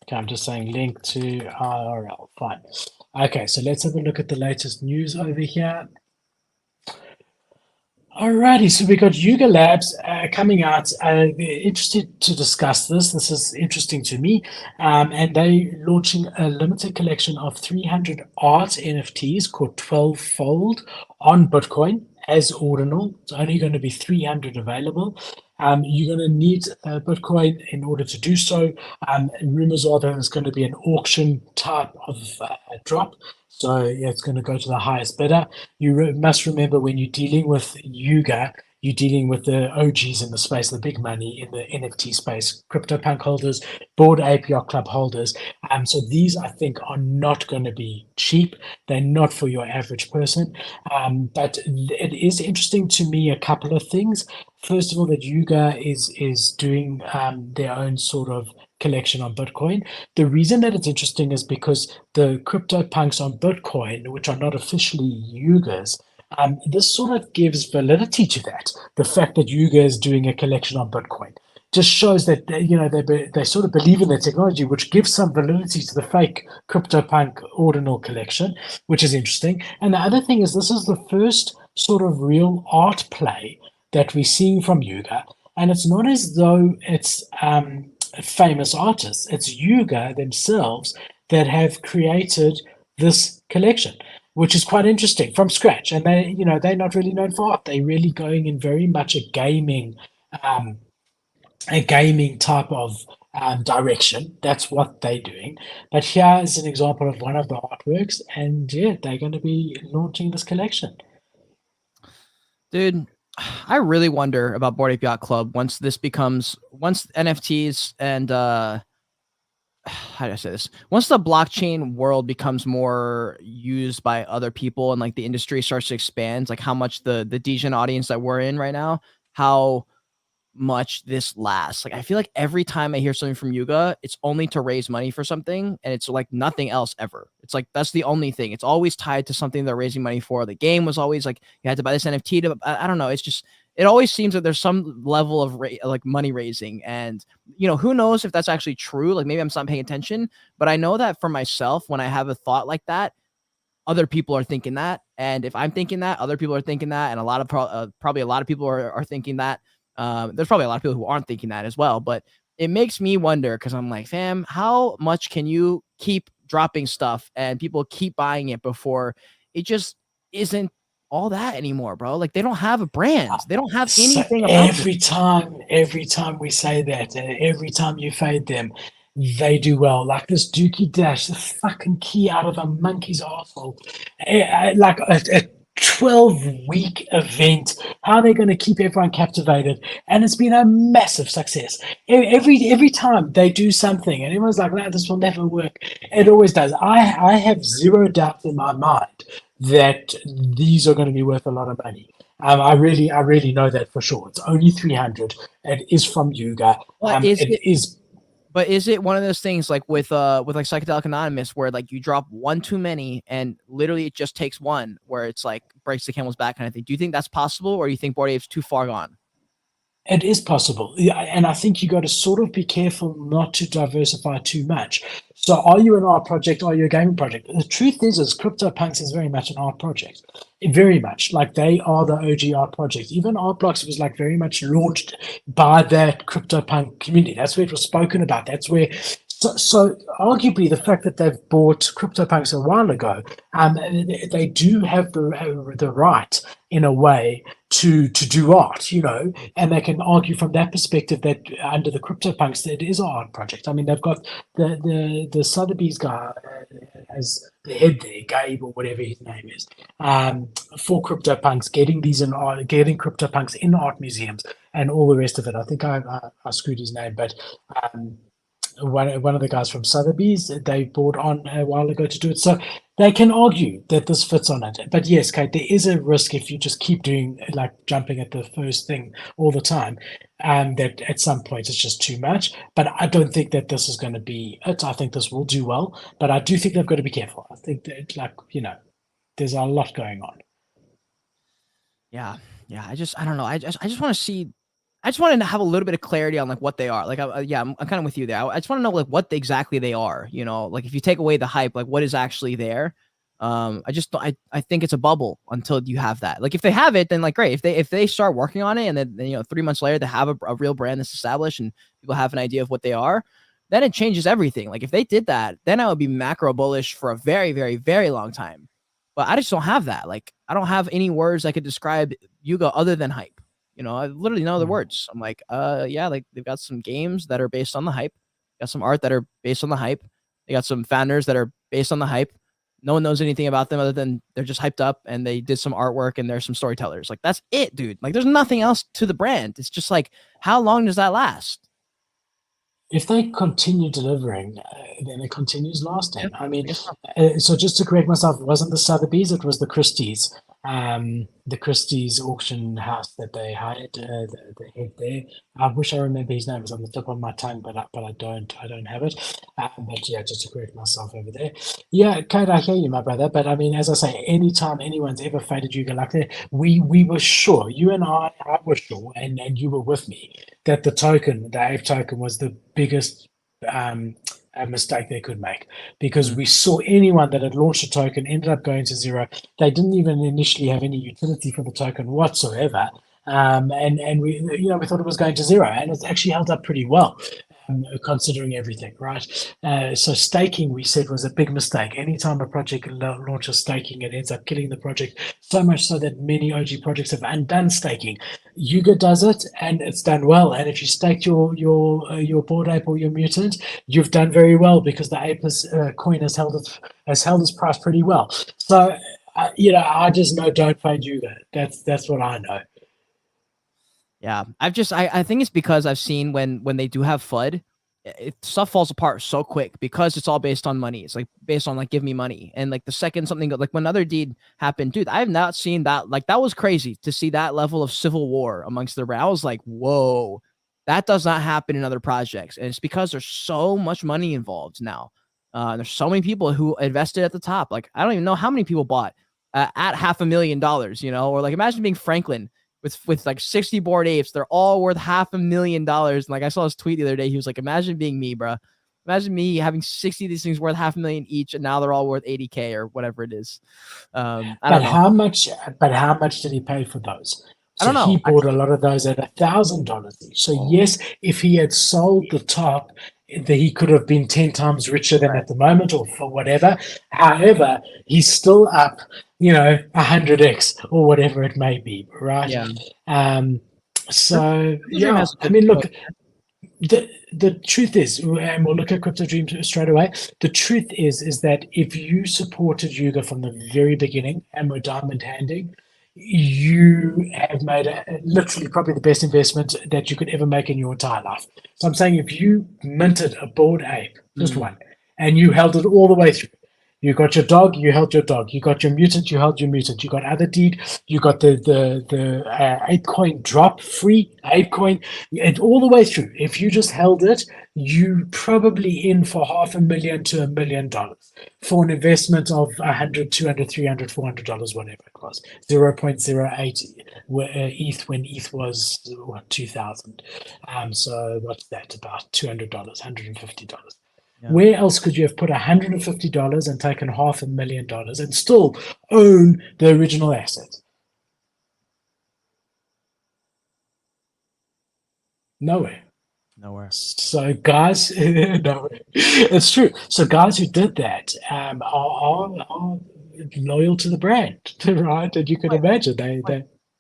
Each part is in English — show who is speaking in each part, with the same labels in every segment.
Speaker 1: Okay, I'm just saying link to IRL. Fine. Okay, so let's have a look at the latest news over here. Alrighty, so we got Yuga Labs coming out. Interested to discuss this. This is interesting to me. And they launching a limited collection of 300 art NFTs called 12 Fold on Bitcoin as ordinal. It's only going to be 300 available. You're going to need Bitcoin in order to do so. Rumors are that it's going to be an auction type of drop. So yeah, it's going to go to the highest bidder. Must remember when you're dealing with Yuga, you're dealing with the OGs in the space, the big money in the NFT space, CryptoPunk holders, Bored Ape Yacht Club holders. So these, I think, are not going to be cheap. They're not for your average person. But it is interesting to me a couple of things. First of all, that Yuga is doing their own sort of collection on Bitcoin. The reason that it's interesting is because the crypto punks on Bitcoin, which are not officially Yugas, this sort of gives validity to that. The fact that Yuga is doing a collection on Bitcoin just shows that they sort of believe in the technology, which gives some validity to the fake CryptoPunk ordinal collection, which is interesting. And the other thing is, this is the first sort of real art play that we're seeing from Yuga, and it's not as though it's famous artists. It's Yuga themselves that have created this collection, which is quite interesting from scratch. And they're not really known for art. They're really going in very much um, a gaming type of direction. That's what they're doing. But here is an example of one of the artworks, and yeah, they're going to be launching this collection.
Speaker 2: Dude, I really wonder about Bored Ape Yacht Club once NFTs and how do I say this? Once the blockchain world becomes more used by other people and like the industry starts to expand, like how much the Degen audience that we're in right now, how much this lasts. Like I feel like every time I hear something from Yuga, it's only to raise money for something, and it's like nothing else ever. It's like that's the only thing. It's always tied to something they're raising money for. The game was always like you had to buy this NFT to. I don't know. It's just it always seems that there's some level of like money raising, and who knows if that's actually true. Like maybe I'm just not paying attention, but I know that for myself, when I have a thought like that, other people are thinking that, and if I'm thinking that, other people are thinking that, and a lot of probably a lot of people are thinking that. There's probably a lot of people who aren't thinking that as well, but it makes me wonder because I'm like, fam, how much can you keep dropping stuff and people keep buying it before it just isn't all that anymore, bro? Like they don't have a brand, they don't have
Speaker 1: So
Speaker 2: anything about them.
Speaker 1: every time we say that, and every time you fade them, they do well. Like this Dookie Dash, the fucking key out of a monkey's asshole. Like a 12-week event. How are they going to keep everyone captivated? And it's been a massive success. Every time they do something, and everyone's like, "No, this will never work." It always does. I have zero doubt in my mind that these are going to be worth a lot of money. I really know that for sure. It's only 300. It is from Yuga.
Speaker 2: But is
Speaker 1: It
Speaker 2: it
Speaker 1: is.
Speaker 2: But is it one of those things like with like Psychedelic Anonymous where like you drop one too many and literally it just takes one where it's like breaks the camel's back kind of thing? Do you think that's possible, or do you think Bored Ape's too far gone?
Speaker 1: It is possible. Yeah, and I think you got to sort of be careful not to diversify too much. So, are you an art project? Are you a gaming project? The truth is CryptoPunks is very much an art project. Very much. Like they are the OG art project. Even Art Blocks was like very much launched by that CryptoPunk community. That's where it was spoken about. That's where. So arguably, the fact that they've bought CryptoPunks a while ago, they do have the right in a way to do art, and they can argue from that perspective that under the CryptoPunks that it is an art project. I mean, they've got the Sotheby's guy as the head there, Gabe or whatever his name is, for CryptoPunks, getting these in art, getting CryptoPunks in art museums and all the rest of it. I think I screwed his name, but one of the guys from Sotheby's they brought on a while ago to do it. So they can argue that this fits on it. But yes, Kate, there is a risk if you just keep doing like jumping at the first thing all the time, that at some point it's just too much. But I don't think that this is going to be it. I think this will do well, but I do think they've got to be careful. I think that there's a lot going on.
Speaker 2: Yeah, yeah. I don't know. I just want to see. I just wanted to have a little bit of clarity on like what they are. Like, yeah, I'm kind of with you there. I just want to know like what exactly they are. You know, like if you take away the hype, like what is actually there. I think it's a bubble until you have that. Like if they have it, then like great. If they start working on it and then 3 months later they have a real brand that's established and people have an idea of what they are, then it changes everything. Like if they did that, then I would be macro bullish for a very, very, very long time. But I just don't have that. Like I don't have any words that could describe Yuga other than hype. I literally know the words. I'm like, yeah, like they've got some games that are based on the hype, got some art that are based on the hype. They got some founders that are based on the hype. No one knows anything about them other than they're just hyped up and they did some artwork and there's some storytellers. Like that's it, dude. Like there's nothing else to the brand. It's just like, how long does that last?
Speaker 1: If they continue delivering, then it continues lasting.
Speaker 2: Yeah,
Speaker 1: I mean,
Speaker 2: I guess so.
Speaker 1: so just to correct myself, it wasn't the Sotheby's, it was the Christie's. The Christie's auction house that they hired, the head there. I wish I remember his name. It's on the tip of my tongue, but I don't. I don't have it. But yeah, just to correct myself over there. Yeah, Code, I hear you, my brother. But I mean, as I say, anytime anyone's ever faded Yuga like that, we were sure. You and I were sure, and you were with me that the Ape token, was the biggest mistake they could make, because we saw anyone that had launched a token ended up going to zero. They didn't even initially have any utility for the token whatsoever. And we thought it was going to zero, and it's actually held up pretty well, considering everything, right? So staking, we said, was a big mistake. Anytime a project launches staking, it ends up killing the project. So much so that many OG projects have undone staking. Yuga does it, and it's done well. And if you staked your Bored Ape or your Mutant, you've done very well, because the Ape coin has held its price pretty well. So I just know, don't fade Yuga. That's what I know.
Speaker 2: Yeah, I think it's because I've seen when they do have FUD, stuff falls apart so quick because it's all based on money. It's like based on like give me money, and like the second something like when another deed happened, dude, I have not seen that. Like that was crazy to see that level of civil war amongst the brand. I was like, whoa, that does not happen in other projects, and it's because there's so much money involved now. There's so many people who invested at the top. Like I don't even know how many people bought at $500,000. Or like imagine being Franklin with like 60 Bored Apes. They're all worth $500,000. And like I saw his tweet the other day, he was like, imagine being me, bro. Imagine me having 60 of these things worth $500,000 each, and now they're all worth 80K or whatever it is. I don't know.
Speaker 1: How much did he pay for those?
Speaker 2: I
Speaker 1: So
Speaker 2: don't
Speaker 1: he
Speaker 2: know.
Speaker 1: bought a lot of those at $1,000 each. So yes, if he had sold the top, he could have been 10 times richer than at the moment, or for whatever. However, he's still up, 100x or whatever it may be, right?
Speaker 2: Yeah.
Speaker 1: So
Speaker 2: Dream
Speaker 1: yeah,
Speaker 2: has a
Speaker 1: I
Speaker 2: good
Speaker 1: mean, look,
Speaker 2: quote.
Speaker 1: the truth is, and we'll look at Crypto Dream straight away. The truth is that if you supported Yuga from the very beginning and were diamond handing, you have made literally probably the best investment that you could ever make in your entire life. So I'm saying, if you minted a Bored Ape, just one, and you held it all the way through, you got your dog, you held your dog. You got your mutant, you held your mutant. You got other deed, you got the ApeCoin drop free ApeCoin, and all the way through. If you just held it, you probably in for $500,000 to $1 million for an investment of 100, 200, 300, $400, whatever it was. 0.08 ETH when ETH was what, 2000. So what's that, about $200, $150?
Speaker 2: Yeah.
Speaker 1: Where else could you have put $150 and taken $500,000 and still own the original asset? Nowhere.
Speaker 2: Nowhere.
Speaker 1: So guys, nowhere. It's true. So guys who did that are loyal to the brand, right? And you can imagine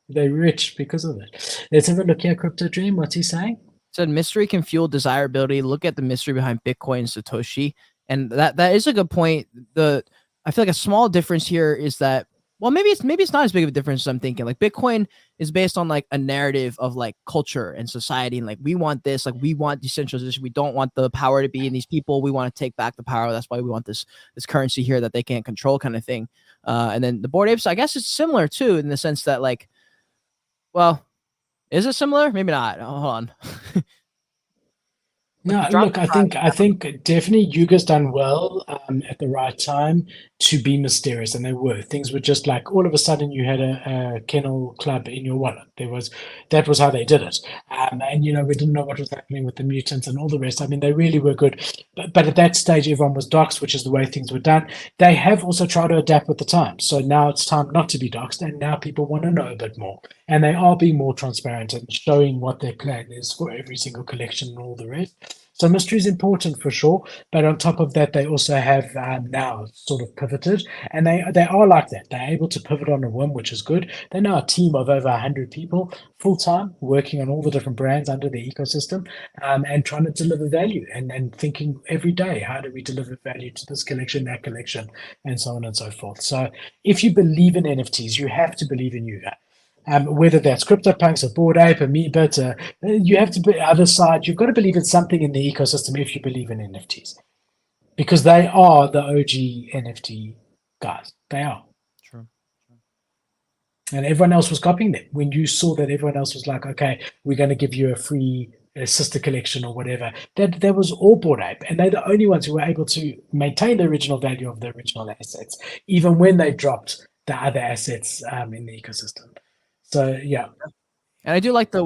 Speaker 1: they're rich because of it. Let's have a look here, Crypto Dream. What's he saying?
Speaker 2: Said mystery can fuel desirability. Look at the mystery behind Bitcoin and Satoshi. And that is a good point. I feel like a small difference here is that, well, maybe it's not as big of a difference as I'm thinking. Like Bitcoin is based on like a narrative of like culture and society, and like we want this, like we want decentralization. We don't want the power to be in these people. We want to take back the power. That's why we want this currency here that they can't control, kind of thing. And then the Bored Apes, I guess it's similar too, in the sense that like, well, is it similar? Maybe not. Hold on.
Speaker 1: No,
Speaker 2: the drop
Speaker 1: look, I think definitely Yuga's done well at the right time to be mysterious, and they were. Things were just like all of a sudden you had a kennel club in your wallet. That was how they did it, and we didn't know what was happening with the mutants and all the rest. I mean, they really were good, but at that stage everyone was doxxed, which is the way things were done. They have also tried to adapt with the times, so now it's time not to be doxxed, and now people want to know a bit more, and they are being more transparent and showing what their plan is for every single collection and all the rest. So mystery is important for sure, but on top of that, they also have now sort of pivoted, and they are like that. They're able to pivot on a whim, which is good. They're now a team of over 100 people, full time, working on all the different brands under the ecosystem, and trying to deliver value and thinking every day, how do we deliver value to this collection, that collection, and so on and so forth. So if you believe in NFTs, you have to believe in Yuga. Whether that's CryptoPunks or Bored Ape, Amoeba, you have to be other side. You've got to believe in something in the ecosystem if you believe in NFTs, because they are the OG NFT guys. They are,
Speaker 2: True.
Speaker 1: and everyone else was copying them. When you saw that everyone else was like, okay, we're going to give you a free sister collection or whatever, that was all Bored Ape, and they're the only ones who were able to maintain the original value of the original assets, even when they dropped the other assets in the ecosystem. So yeah.
Speaker 2: And I do like the